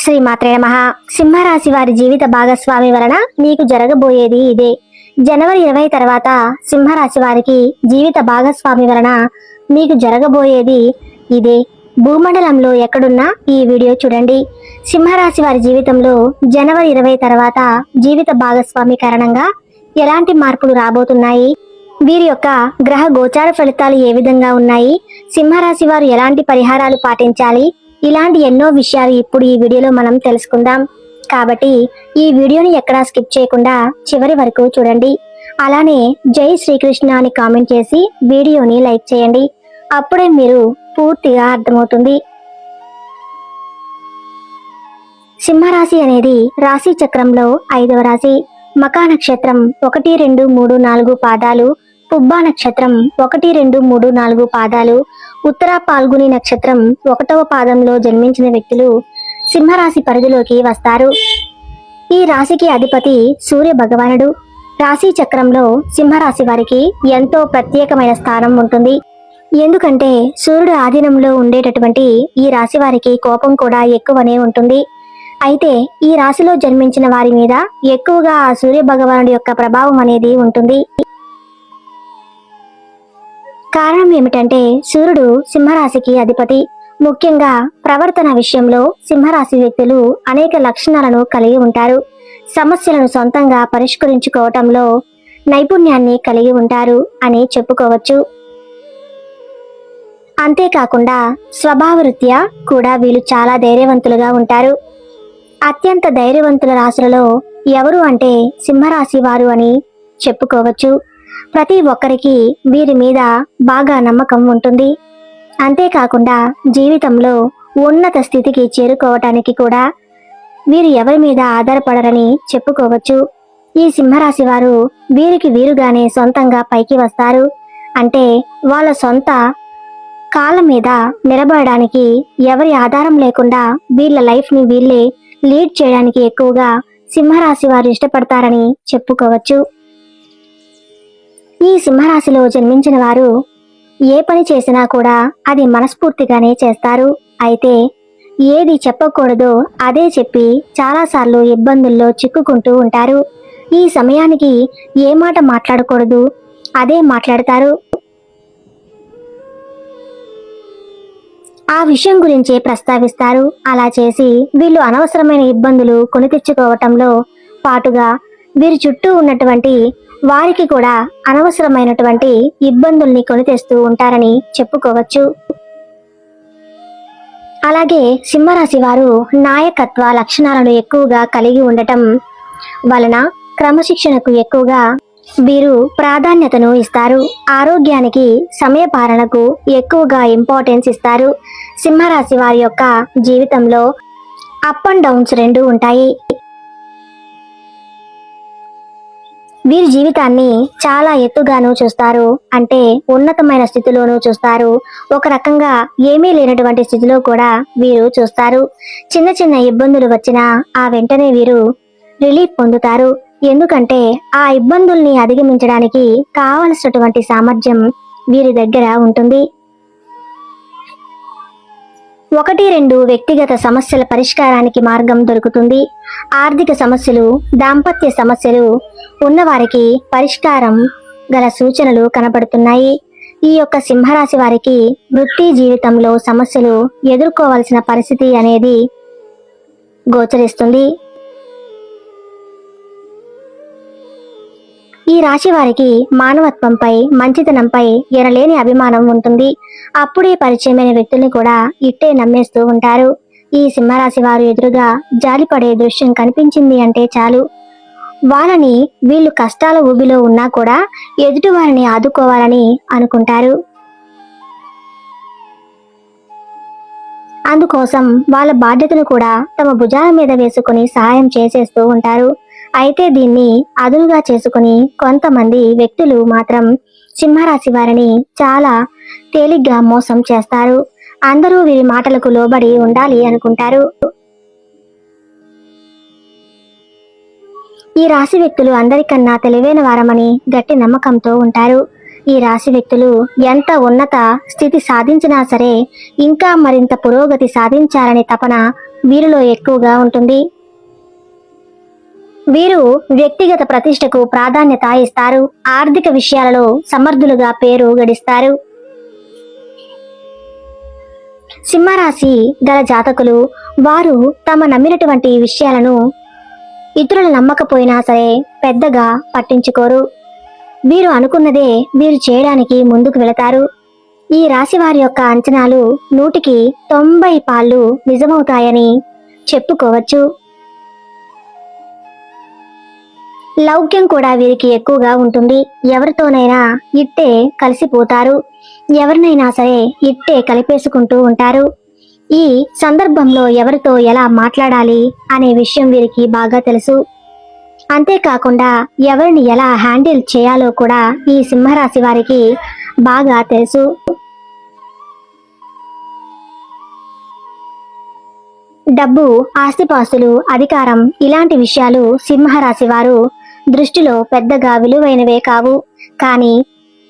శ్రీమాత్రే నమః. సింహరాశి వారి జీవిత భాగస్వామి వలన మీకు జరగబోయేది ఇదే. జనవరి 20 తర్వాత సింహరాశి వారికి జీవిత భాగస్వామి వలన మీకు జరగబోయేది ఇదే. భూమండలంలో ఎక్కడున్నా ఈ వీడియో చూడండి. సింహరాశి వారి జీవితంలో జనవరి 20 తర్వాత జీవిత భాగస్వామి కారణంగా ఎలాంటి మార్పులు రాబోతున్నాయి, వీరి యొక్క గ్రహ గోచార ఫలితాలు ఏ విధంగా ఉన్నాయి, సింహరాశి వారు ఎలాంటి పరిహారాలు పాటించాలి, ఇలాంటి ఎన్నో విషయాలు ఇప్పుడు ఈ వీడియోలో మనం తెలుసుకుందాం. కాబట్టి ఈ వీడియోని ఎక్కడా స్కిప్ చేయకుండా చివరి వరకు చూడండి. అలానే జై శ్రీకృష్ణ అని కామెంట్ చేసి వీడియోని లైక్ చేయండి. అప్పుడే మీరు పూర్తిగా అర్థమవుతుంది. సింహరాశి అనేది రాశి చక్రంలో 5వ రాశి. మకా నక్షత్రం 1, 2, 3, 4 పాదాలు, పుబ్బా నక్షత్రం 1, 2, 3, 4 పాదాలు, ఉత్తర పాల్గుని నక్షత్రం 1వ పాదంలో జన్మించిన వ్యక్తులు సింహరాశి పరిధిలోకి వస్తారు. ఈ రాశికి అధిపతి సూర్య భగవానుడు. రాశి చక్రంలో సింహరాశి వారికి ఎంతో ప్రత్యేకమైన స్థానం ఉంటుంది. ఎందుకంటే సూర్యుడు ఆధీనంలో ఉండేటటువంటి ఈ రాశి వారికి కోపం కూడా ఎక్కువనే ఉంటుంది. అయితే ఈ రాశిలో జన్మించిన వారి మీద ఎక్కువగా ఆ సూర్య భగవానుడి యొక్క ప్రభావం అనేది ఉంటుంది. కారణం ఏమిటంటే సూర్యుడు సింహరాశికి అధిపతి. ముఖ్యంగా ప్రవర్తన విషయంలో సింహరాశి వ్యక్తులు అనేక లక్షణాలను కలిగి ఉంటారు. సమస్యలను సొంతంగా పరిష్కరించుకోవటంలో నైపుణ్యాన్ని కలిగి ఉంటారు అని చెప్పుకోవచ్చు. అంతేకాకుండా స్వభావరీత్యా కూడా వీళ్ళు చాలా ధైర్యవంతులుగా ఉంటారు. అత్యంత ధైర్యవంతుల రాశులలో ఎవరు అంటే సింహరాశి వారు అని చెప్పుకోవచ్చు. ప్రతి ఒక్కరికి వీరి మీద బాగా నమ్మకం ఉంటుంది. అంతేకాకుండా జీవితంలో ఉన్నత స్థితికి చేరుకోవటానికి కూడా వీరు ఎవరి మీద ఆధారపడరని చెప్పుకోవచ్చు. ఈ సింహరాశి వారు వీరికి వీరుగానే సొంతంగా పైకి వస్తారు. అంటే వాళ్ళ సొంత కాళ్ళ మీద నిలబడడానికి ఎవరి ఆధారం లేకుండా వీళ్ళ లైఫ్ని వీళ్ళే లీడ్ చేయడానికి ఎక్కువగా సింహరాశి వారు ఇష్టపడతారని చెప్పుకోవచ్చు. ఈ సింహరాశిలో జన్మించిన వారు ఏ పని చేసినా కూడా అది మనస్ఫూర్తిగానే చేస్తారు. అయితే ఏది చెప్పకూడదో అదే చెప్పి చాలాసార్లు ఇబ్బందుల్లో చిక్కుకుంటూ ఉంటారు. ఈ సమయానికి ఏ మాట మాట్లాడకూడదు అదే మాట్లాడతారు. ఆ విషయం గురించే ప్రస్తావిస్తారు. అలా చేసి వీళ్ళు అనవసరమైన ఇబ్బందులు కొని తెచ్చుకోవటంలో పాటుగా వీరి చుట్టూ ఉన్నటువంటి వారికి కూడా అనవసరమైనటువంటి ఇబ్బందుల్ని కొని తెస్తూ ఉంటారని చెప్పుకోవచ్చు. అలాగే సింహరాశి వారు నాయకత్వ లక్షణాలను ఎక్కువగా కలిగి ఉండటం వలన క్రమశిక్షణకు ఎక్కువగా వీరు ప్రాధాన్యతను ఇస్తారు. ఆరోగ్యానికి, సమయపాలనకు ఎక్కువగా ఇంపార్టెన్స్ ఇస్తారు. సింహరాశి వారి యొక్క జీవితంలో అప్ అండ్ డౌన్స్ రెండు ఉంటాయి. వీరి జీవితాన్ని చాలా ఎత్తుగాను చూస్తారు. అంటే ఉన్నతమైన స్థితిలోనూ చూస్తారు. ఒక రకంగా ఏమీ లేనటువంటి స్థితిలో కూడా వీరు చూస్తారు. చిన్న చిన్న ఇబ్బందులు వచ్చినా ఆ వెంటనే వీరు రిలీఫ్ పొందుతారు. ఎందుకంటే ఆ ఇబ్బందుల్ని అధిగమించడానికి కావలసినటువంటి సామర్థ్యం వీరి దగ్గర ఉంటుంది. 1, 2 వ్యక్తిగత సమస్యల పరిష్కారానికి మార్గం దొరుకుతుంది. ఆర్థిక సమస్యలు, దాంపత్య సమస్యలు ఉన్నవారికి పరిష్కారం గల సూచనలు కనబడుతున్నాయి. ఈ యొక్క సింహరాశి వారికి వృత్తి జీవితంలో సమస్యలు ఎదుర్కోవాల్సిన పరిస్థితి అనేది గోచరిస్తుంది. ఈ రాశి వారికి మానవత్వంపై, మంచితనంపై ఎనలేని అభిమానం ఉంటుంది. అప్పుడే పరిచయమైన వ్యక్తుల్ని కూడా ఇట్టే నమ్మేస్తూ ఉంటారు. ఈ సింహరాశి వారు ఎదురుగా జాలిపడే దృశ్యం కనిపించింది అంటే చాలు, వాళ్ళని వీళ్ళు కష్టాల ఊబిలో ఉన్నా కూడా ఎదుటి వారిని ఆదుకోవాలని అనుకుంటారు. అందుకోసం వాళ్ళ బాధ్యతను కూడా తమ భుజాల మీద వేసుకుని సహాయం చేసేస్తూ ఉంటారు. అయితే దీన్ని అదునుగా చేసుకుని కొంతమంది వ్యక్తులు మాత్రం సింహరాశి వారిని చాలా తేలిగ్గా మోసం చేస్తారు. అందరూ వీరి మాటలకు లోబడి ఉండాలి అనుకుంటారు. ఈ రాశి వ్యక్తులు అందరికన్నా తెలివైన వారమని గట్టి నమ్మకంతో ఉంటారు. ఈ రాశి వ్యక్తులు ఎంత ఉన్నత స్థితి సాధించినా సరే ఇంకా మరింత పురోగతి సాధించాలనే తపన వీరిలో ఎక్కువగా ఉంటుంది. వీరు వ్యక్తిగత ప్రతిష్టకు ప్రాధాన్యత ఇస్తారు. ఆర్థిక విషయాలలో సమర్థులుగా పేరు గడిస్తారు. సింహరాశి గల జాతకులు వారు తమ నమ్మినటువంటి విషయాలను ఇతరులు నమ్మకపోయినా సరే పెద్దగా పట్టించుకోరు. వీరు అనుకున్నదే వీరు చేయడానికి ముందుకు వెళతారు. ఈ రాశి వారి యొక్క అంచనాలు 100కి 90 పాళ్ళు నిజమవుతాయని చెప్పుకోవచ్చు. లౌక్యం కూడా వీరికి ఎక్కువగా ఉంటుంది. ఎవరితోనైనా ఇట్టే కలిసిపోతారు. ఎవరినైనా సరే ఇట్టే కలిపేసుకుంటూ ఉంటారు. ఈ సందర్భంలో ఎవరితో ఎలా మాట్లాడాలి అనే విషయం వీరికి బాగా తెలుసు. అంతేకాకుండా ఎవరిని ఎలా హ్యాండిల్ చేయాలో కూడా ఈ సింహరాశి వారికి బాగా తెలుసు. డబ్బు, ఆస్తిపాస్తులు, అధికారం ఇలాంటి విషయాలు సింహరాశి వారు దృష్టిలో పెద్దగా విలువైనవే కావు. కానీ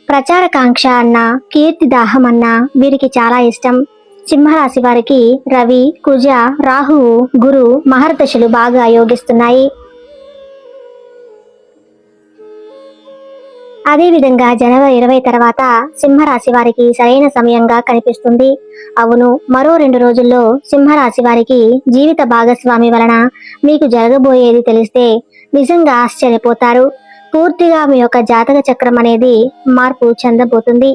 ప్రచారకాంక్ష అన్న, కీర్తిదాహం అన్న వీరికి చాలా ఇష్టం. సింహరాశి వారికి రవి, కుజ, రాహువు, గురు మహర్దశలు బాగా యోగిస్తున్నాయి. అదేవిధంగా జనవరి 20 తర్వాత సింహరాశి వారికి సరైన సమయంగా కనిపిస్తుంది. అవును, మరో 2 రోజుల్లో సింహరాశి వారికి జీవిత భాగస్వామి వలన మీకు జరగబోయేది తెలిస్తే నిజంగా ఆశ్చర్యపోతారు. పూర్తిగా మీ యొక్క జాతక చక్రం అనేది మార్పు చెందబోతుంది.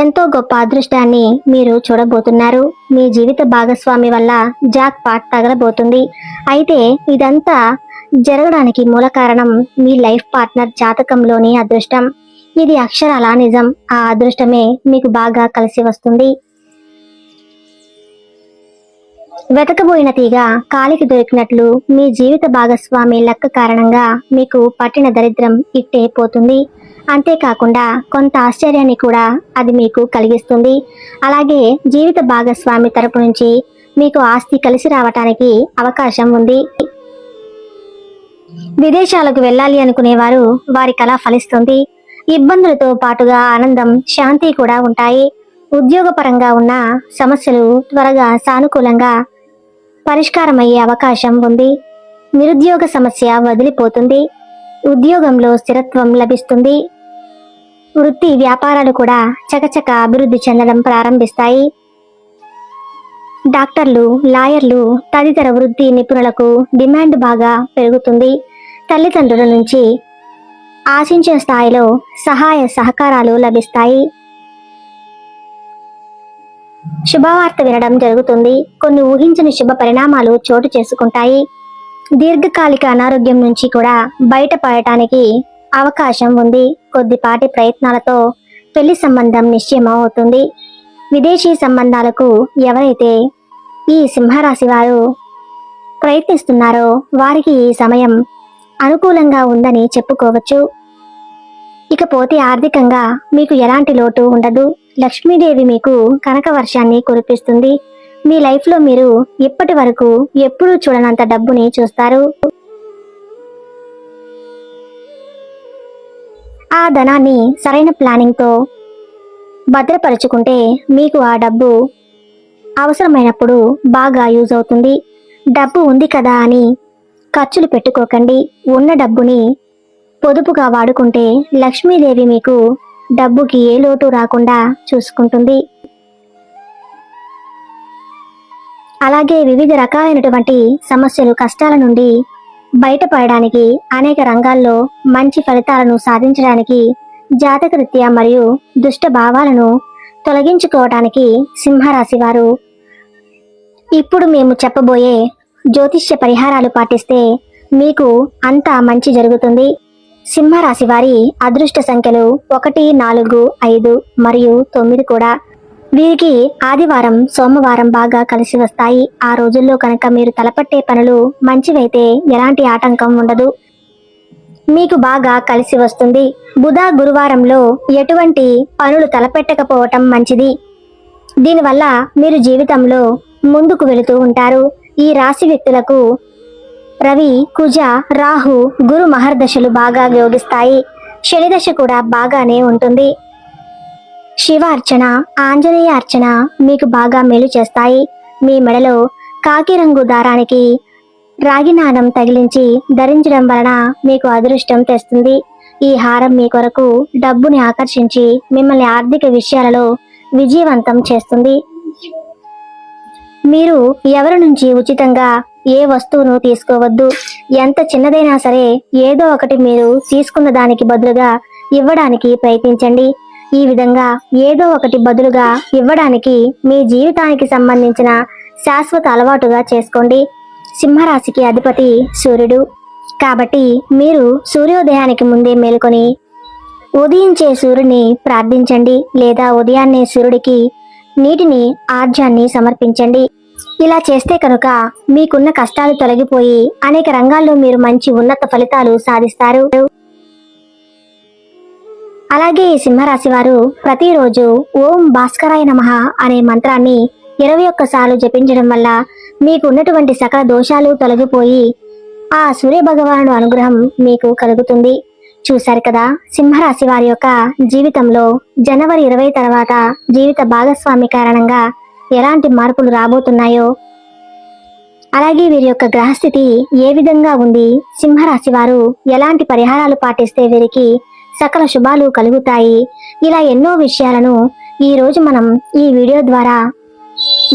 ఎంతో గొప్ప అదృష్టాన్ని మీరు చూడబోతున్నారు. మీ జీవిత భాగస్వామి వల్ల జాక్ పాట్ తగలబోతుంది. అయితే ఇదంతా జరగడానికి మూల కారణం మీ లైఫ్ పార్ట్నర్ జాతకంలోని అదృష్టం. ఇది అక్షరాల నిజం. ఆ అదృష్టమే మీకు బాగా కలిసి వస్తుంది. వెతకబోయిన తీగ కాలికి దొరికినట్లు మీ జీవిత భాగస్వామి లెక్క కారణంగా మీకు పట్టిన దరిద్రం ఇట్టే పోతుంది. అంతేకాకుండా కొంత ఆశ్చర్యాన్ని కూడా అది మీకు కలిగిస్తుంది. అలాగే జీవిత భాగస్వామి తరపు నుంచి మీకు ఆస్తి కలిసి రావటానికి అవకాశం ఉంది. విదేశాలకు వెళ్ళాలి అనుకునేవారు వారి కళ ఫలిస్తుంది. ఇబ్బందులతో పాటుగా ఆనందం, శాంతి కూడా ఉంటాయి. ఉద్యోగపరంగా ఉన్న సమస్యలు త్వరగా సానుకూలంగా పరిష్కారమయ్యే అవకాశం ఉంది. నిరుద్యోగ సమస్య వదిలిపోతుంది. ఉద్యోగంలో స్థిరత్వం లభిస్తుంది. వృత్తి వ్యాపారాలు కూడా చకచక అభివృద్ధి చెందడం ప్రారంభిస్తాయి. డాక్టర్లు, లాయర్లు తదితర వృత్తి నిపుణులకు డిమాండ్ బాగా పెరుగుతుంది. తల్లిదండ్రుల నుంచి ఆశించిన స్థాయిలో సహాయ సహకారాలు లభిస్తాయి. శుభవార్త వినడం జరుగుతుంది. కొన్ని ఊహించని శుభ పరిణామాలు చోటు చేసుకుంటాయి. దీర్ఘకాలిక అనారోగ్యం నుంచి కూడా బయటపడటానికి అవకాశం ఉంది. కొద్దిపాటి ప్రయత్నాలతో పెళ్లి సంబంధం నిశ్చయం అవుతుంది. విదేశీ సంబంధాలకు ఎవరైతే ఈ సింహరాశి వారు ప్రయత్నిస్తున్నారో వారికి ఈ సమయం అనుకూలంగా ఉందని చెప్పుకోవచ్చు. ఇకపోతే ఆర్థికంగా మీకు ఎలాంటి లోటు ఉండదు. లక్ష్మీదేవి మీకు కనక వర్షాన్ని కురిపిస్తుంది. మీ లైఫ్లో మీరు ఇప్పటి వరకు ఎప్పుడూ చూడనంత డబ్బుని చూస్తారు. ఆ ధనాన్ని సరైన ప్లానింగ్తో భద్రపరుచుకుంటే మీకు ఆ డబ్బు అవసరమైనప్పుడు బాగా యూజ్ అవుతుంది. డబ్బు ఉంది కదా అని ఖర్చులు పెట్టుకోకండి. ఉన్న డబ్బుని పొదుపుగా వాడుకుంటే లక్ష్మీదేవి మీకు డబ్బుకి ఏ లోటు రాకుండా చూసుకుంటుంది. అలాగే వివిధ రకాలైనటువంటి సమస్యలు, కష్టాల నుండి బయటపడడానికి, అనేక రంగాల్లో మంచి ఫలితాలను సాధించడానికి, జాతకరీత్యా మరియు దుష్ట భావాలను తొలగించుకోవడానికి సింహరాశి వారు ఇప్పుడు మేము చెప్పబోయే జ్యోతిష్య పరిహారాలు పాటిస్తే మీకు అంతా మంచి జరుగుతుంది. సింహరాశి వారి అదృష్ట సంఖ్యలు 1, 4, 5 మరియు 9 కూడా. వీరికి ఆదివారం, సోమవారం బాగా కలిసి వస్తాయి. ఆ రోజుల్లో కనుక మీరు తలపట్టే పనులు మంచివైతే ఎలాంటి ఆటంకం ఉండదు. మీకు బాగా కలిసి వస్తుంది. బుధ, గురువారంలో ఎటువంటి పనులు తలపెట్టకపోవటం మంచిది. దీనివల్ల మీరు జీవితంలో ముందుకు వెళుతూ ఉంటారు. ఈ రాశి వ్యక్తులకు రవి, కుజ, రాహు, గురు మహర్దశలు బాగా యోగిస్తాయి. శని దశ కూడా బాగానే ఉంటుంది. శివ అర్చన, ఆంజనేయ అర్చన మీకు బాగా మేలు చేస్తాయి. మీ మెడలో కాకి రంగు దారానికి రాగి నాణం తగిలించి ధరించడం వలన మీకు అదృష్టం తెస్తుంది. ఈ హారం మీ కొరకు డబ్బుని ఆకర్షించి మిమ్మల్ని ఆర్థిక విషయాలలో విజయవంతం చేస్తుంది. మీరు ఎవరి నుంచి ఉచితంగా ఏ వస్తువును తీసుకోవద్దు. ఎంత చిన్నదైనా సరే ఏదో ఒకటి మీరు తీసుకున్న దానికి బదులుగా ఇవ్వడానికి ప్రయత్నించండి. ఈ విధంగా ఏదో ఒకటి బదులుగా ఇవ్వడానికి మీ జీవితానికి సంబంధించిన శాశ్వత అలవాటుగా చేసుకోండి. సింహరాశికి అధిపతి సూర్యుడు కాబట్టి మీరు సూర్యోదయానికి ముందే మేలుకొని ఉదయించే సూర్యుని ప్రార్థించండి లేదా ఉదయాన్నే సూర్యుడికి నీటిని ఆర్జ్యాన్ని సమర్పించండి. ఇలా చేస్తే కనుక మీకున్న కష్టాలు తొలగిపోయి అనేక రంగాల్లో మీరు మంచి ఉన్నత ఫలితాలు సాధిస్తారు. అలాగే ఈ సింహరాశి వారు ప్రతిరోజు ఓం భాస్కరాయ నమః అనే మంత్రాన్ని 21 సార్లు జపించడం వల్ల మీకు ఉన్నటువంటి సకల దోషాలు తొలగిపోయి ఆ సూర్య భగవానుడు అనుగ్రహం మీకు కలుగుతుంది. చూశారు కదా సింహరాశి వారి యొక్క జీవితంలో జనవరి 20 తర్వాత జీవిత భాగస్వామి కారణంగా ఎలాంటి మార్పులు రాబోతున్నాయో, అలాగే వీరి యొక్క గ్రహస్థితి ఏ విధంగా ఉంది, సింహరాశి వారు ఎలాంటి పరిహారాలు పాటిస్తే వీరికి సకల శుభాలు కలుగుతాయి, ఇలా ఎన్నో విషయాలను ఈ రోజు మనం ఈ వీడియో ద్వారా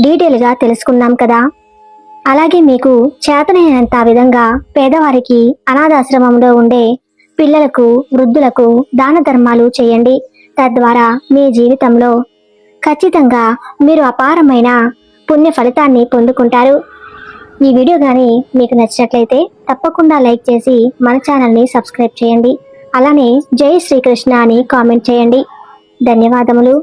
డీటెయిల్గా తెలుసుకున్నాం కదా. అలాగే మీకు చేతనైనంత విధంగా పేదవారికి, అనాథాశ్రమంలో ఉండే పిల్లలకు, వృద్ధులకు దాన ధర్మాలు చేయండి. తద్వారా మీ జీవితంలో ఖచ్చితంగా మీరు అపారమైన పుణ్య ఫలితాన్ని పొందుకుంటారు. ఈ వీడియో కానీ మీకు నచ్చినట్లయితే తప్పకుండా లైక్ చేసి మన ఛానల్ని సబ్స్క్రైబ్ చేయండి. అలానే జై శ్రీకృష్ణ అని కామెంట్ చేయండి. ధన్యవాదములు.